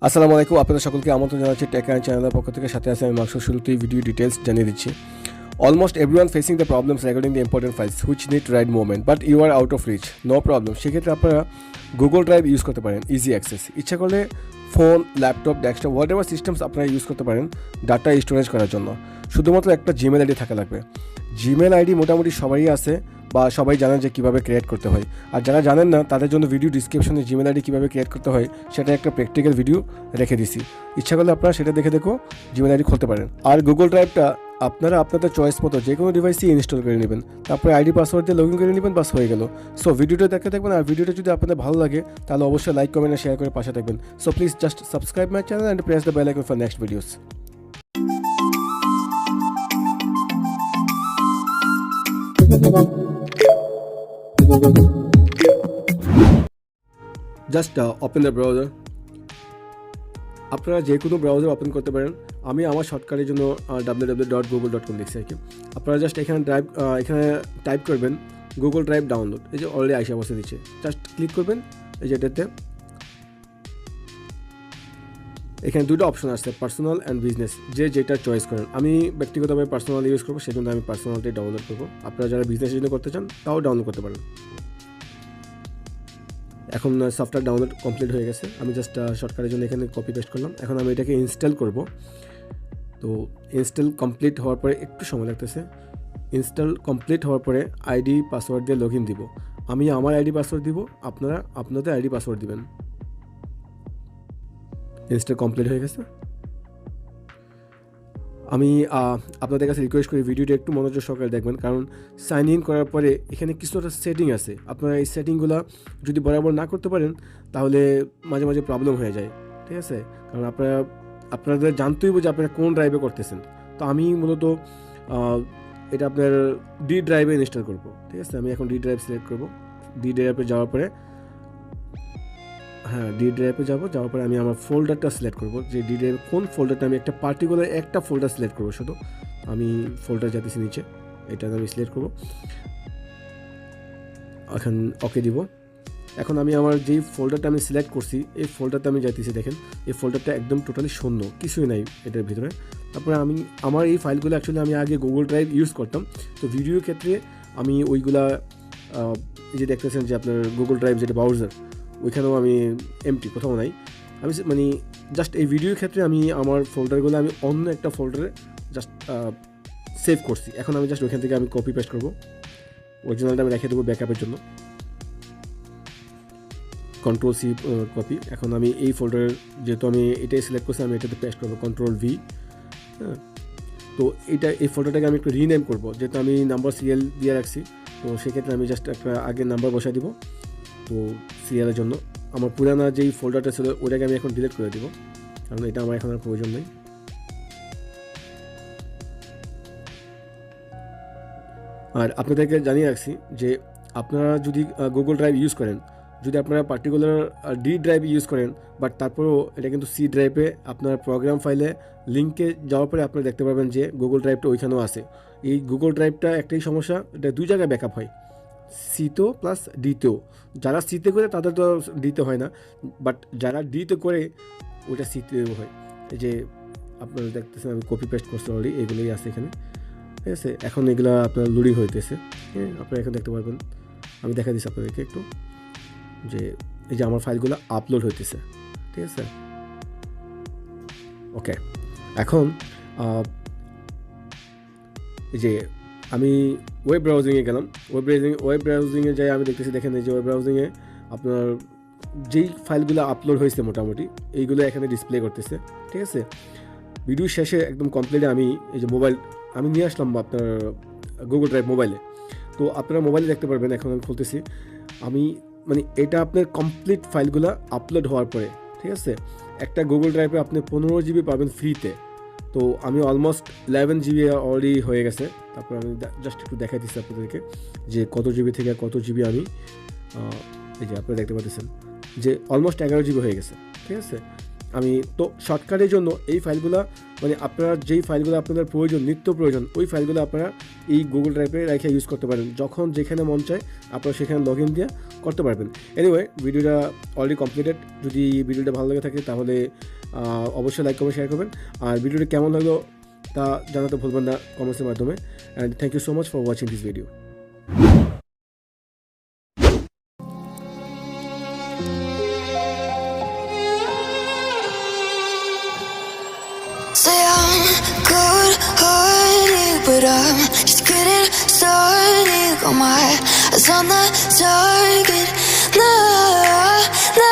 আসসালামু আলাইকুম, আপনাদের সকলকে আমন্ত্রণ জানাচ্ছি টেক অ্যান্ড চ্যানেলের পক্ষ থেকে। সাথে আছে আমি মাকসুদ। শুরুতেই ভিডিও ডিটেলস জানিয়ে দিচ্ছি। Almost everyone facing the problems regarding the important files which need right movement but you are out of reach, no problem. সেক্ষেত্রে আপনারা গুগল ড্রাইভ ইউজ করতে পারেন, ইজি অ্যাক্সেস। ইচ্ছা করলে phone, laptop, desktop, what ever systems আপনারা use করতে পারেন data storage করার জন্য। শুধুমাত্র একটা জিমেল আইডি থাকা লাগবে। জিমেল আইডি মোটামুটি সবারই আছে বা সবাই জানেন যে কীভাবে ক্রিয়েট করতে হয়। আর যারা জানেন না তাদের জন্য ভিডিও ডিসক্রিপশনে জিমেল আইডি কীভাবে ক্রিয়েট করতে হয় সেটা একটা প্র্যাকটিক্যাল ভিডিও রেখে দিছি। ইচ্ছা করলে আপনারা সেটা দেখে জিমেল আইডি খুলতে পারেন। আর গুগল ড্রাইভটা আপনারা আপনাদের চয়েস মতো যে কোনো ডিভাইসেই ইনস্টল করে নেবেন, তারপরে আইডি পাসওয়ার্ড দিয়ে লগ ইন করে নেবেন, বাস হয়ে গেল। সো ভিডিওটা দেখতে থাকবেন। আর ভিডিওটা যদি আপনাদের ভালো লাগে তাহলে অবশ্যই লাইক, কমেন্ট আর শেয়ার করে পাশে থাকবেন। So please just subscribe my channel and press the bell icon for next videos. Just open the browser. আপনারা যে কোনো ব্রাউজার ওপেন করতে পারেন। আমি আমার শর্টকাটের জন্য www.google.com লিখছি আর কি। আপনারা জাস্ট এখানে টাইপ করবেন গুগল ড্রাইভ ডাউনলোড। এই যে অলরেডি আইসা বসে দিচ্ছে, জাস্ট ক্লিক করবেন। এই যে এটাতে এখানে দুটো অপশন আসছে, পার্সোনাল অ্যান্ড বিজনেস, যে যেটা চয়েস করেন। আমি ব্যক্তিগতভাবে পার্সোনাল ইউজ করবো, সেজন্য আমি পার্সোনালটাই ডাউনলোড করবো। আপনারা যারা বিজনেসের জন্য করতে চান তাও ডাউনলোড করতে পারেন। এখন সফটওয়্যার ডাউনলোড কমপ্লিট হয়ে গেছে। আমি জাস্ট শর্টকাটের জন্য এখানে কপি পেস্ট করলাম। এখন আমি এটাকে ইনস্টল করব। তো ইনস্টল কমপ্লিট হওয়ার পরে একটু সময় লাগতেছে। ইনস্টল কমপ্লিট হওয়ার পরে আইডি পাসওয়ার্ড দিয়ে লগ ইন দিব। আমি আমার আইডি পাসওয়ার্ড দিব, আপনারা আপনাদের আইডি পাসওয়ার্ড দিবেন। ইনস্টল কমপ্লিট হয়ে গেছে। আমি আপনাদের কাছে রিকোয়েস্ট করি ভিডিওটা একটু মনোযোগ সহকারে দেখবেন, কারণ সাইন ইন করার পরে এখানে কিছুটা সেটিং আছে। আপনারা এই সেটিংগুলো যদি বরাবর না করতে পারেন তাহলে মাঝে মাঝে প্রবলেম হয়ে যায়, ঠিক আছে? কারণ আপনাদের জানতেই হবে যে আপনারা কোন ড্রাইভে করতেছেন। তো আমি মূলত এটা আপনার ডি ড্রাইভে ইনস্টল করব, ঠিক আছে? আমি এখন ডি ড্রাইভ সিলেক্ট করব। ডি ড্রাইভে যাওয়ার পরে ডি ড্রাইভে যাওয়ার পরে আমি আমার ফোল্ডারটা সিলেক্ট করব, যে ডি ড্রাইভ কোন ফোল্ডারটা। আমি একটা পার্টিকুলার একটা ফোল্ডার সিলেক্ট করবো শুধু। আমি ফোল্ডার যাতেছি নিচে, এটা আমি সিলেক্ট করব। এখন ওকে দিব। এখন আমি আমার যেই ফোল্ডারটা আমি সিলেক্ট করছি এই ফোল্ডারটা আমি যাইতেছি। দেখেন এই ফোল্ডারটা একদম টোটালি শূন্য, কিছুই নাই এটার ভিতরে। তারপরে আমার এই ফাইলগুলো অ্যাকচুয়ালি আমি আগে গুগল ড্রাইভ ইউজ করতাম। তো ভিডিওর ক্ষেত্রে আমি ওইগুলা এই যে দেখতেছেন যে আপনার গুগল ড্রাইভ যেটা ব্রাউজার, ওইখানেও আমি এমটি, কোথাও নাই। আমি জাস্ট এই ভিডিওর ক্ষেত্রে আমি আমার ফোল্ডারগুলো আমি অন্য একটা ফোল্ডারে জাস্ট সেভ করছি। এখন আমি জাস্ট ওইখান থেকে আমি কপি পেস্ট করবো। অরিজিনালটা আমি রেখে দেবো ব্যাকআপের জন্য। Control C copy. এখন আমি এই ফোল্ডারের, যেহেতু আমি এটাই সিলেক্ট করছি, আমি এটাতে পেস্ট করবো, কন্ট্রোল ভি। হ্যাঁ, তো এই ফোল্ডারটাকে আমি একটু রিনেম করবো, যেহেতু আমি নাম্বার সিরিয়াল দিয়ে রাখছি। তো সেক্ষেত্রে আমি জাস্ট একটা আগের নাম্বার বসাই দিব। তো সিরিয়ালের জন্য আমার পুরানা যেই ফোল্ডারটা ছিল ওটাকে আমি এখন ডিলিট করে দিব, কারণ এটা আমার এখন আর প্রয়োজন নেই। আর আপনাদেরকে জানিয়ে রাখছি যে আপনারা যদি গুগল ড্রাইভ ইউজ করেন, যদি আপনারা পার্টিকুলার ডি ড্রাইভ ইউজ করেন, বাট তারপরেও এটা কিন্তু সি ড্রাইভে আপনার প্রোগ্রাম ফাইলে লিঙ্কে যাওয়ার পরে আপনারা দেখতে পাবেন যে গুগল ড্রাইভটা ওইখানেও আছে। এই গুগল ড্রাইভটা একটাই সমস্যা, এটা দুই জায়গায় ব্যাকআপ হয়, সিতেও প্লাস ডিতেও। যারা সিতে করে তাদের তো ডিতে হয় না, বাট যারা ডিতে করে ওইটা সিতেও হয়। এই যে আপনারা দেখতেছেন আমি কপি পেস্ট করছি অলরেডি, এগুলোই আছে এখানে, ঠিক আছে? এখন এগুলো আপনার লোডিং হইতেছে। হ্যাঁ, আপনারা এখন দেখতে পারবেন। আমি দেখা দিচ্ছি আপনাদেরকে একটু, যে এই যে আমার ফাইলগুলো আপলোড হইতেছে, ঠিক আছে? ওকে, এখন এই যে আমি ওয়েব ব্রাউজিংয়ে গেলাম। ওয়েব ব্রাউজিংয়ে যাই আমি দেখতেছি, দেখেন এই যে ওয়েব ব্রাউজিংয়ে আপনার যেই ফাইলগুলো আপলোড হয়েছে মোটামুটি এইগুলো এখানে ডিসপ্লে করতেছে, ঠিক আছে? ভিডিও শেষে একদম কমপ্লিটে আমি এই যে আমি নিয়ে আসলাম আপনার গুগল ড্রাইভ মোবাইলে। তো আপনারা মোবাইলে দেখতে পারবেন। এখন আমি খুলতেছি। আমি এটা আপনার কমপ্লিট ফাইলগুলো আপলোড হওয়ার পরে, ঠিক আছে, একটা গুগল ড্রাইভে আপনি 15 জিবি পাবেন ফ্রিতে। তো আমি অলমোস্ট 11 জিবি অলরেডি হয়ে গেছে। তারপর আমি জাস্ট একটু দেখাই দিচ্ছি আপনাদেরকে যে কত জিবি থেকে কত জিবি আমি, এই যে আপনারা দেখতে পাচ্ছেন যে অলমোস্ট 11 জিবি হয়ে গেছে, ঠিক আছে? আমি তো শর্টকাটের জন্য এই ফাইলগুলো মানে আপনারা যেই ফাইলগুলো আপনাদের প্রয়োজন নিত্য প্রয়োজন ওই ফাইলগুলো আপনারা এই গুগল ড্রাইভে রেখে ইউজ করতে পারেন, যখন যেখানে মন চায় আপনারা সেখানে লগ ইন দিয়ে করতে পারবেন। এনিওয়ে ভিডিওটা অলরেডি কমপ্লিটেড। যদি ভিডিওটা ভালো লেগে থাকে তাহলে অবশ্যই লাইক করবেন, শেয়ার করবেন, আর ভিডিওটা কেমন হলো তা জানাতে ভুলবেন না কমেন্টসের মাধ্যমে। And thank you so much for watching this video. Say I'm good-hearted, but I'm just getting started. Got my eyes on the target. No, no.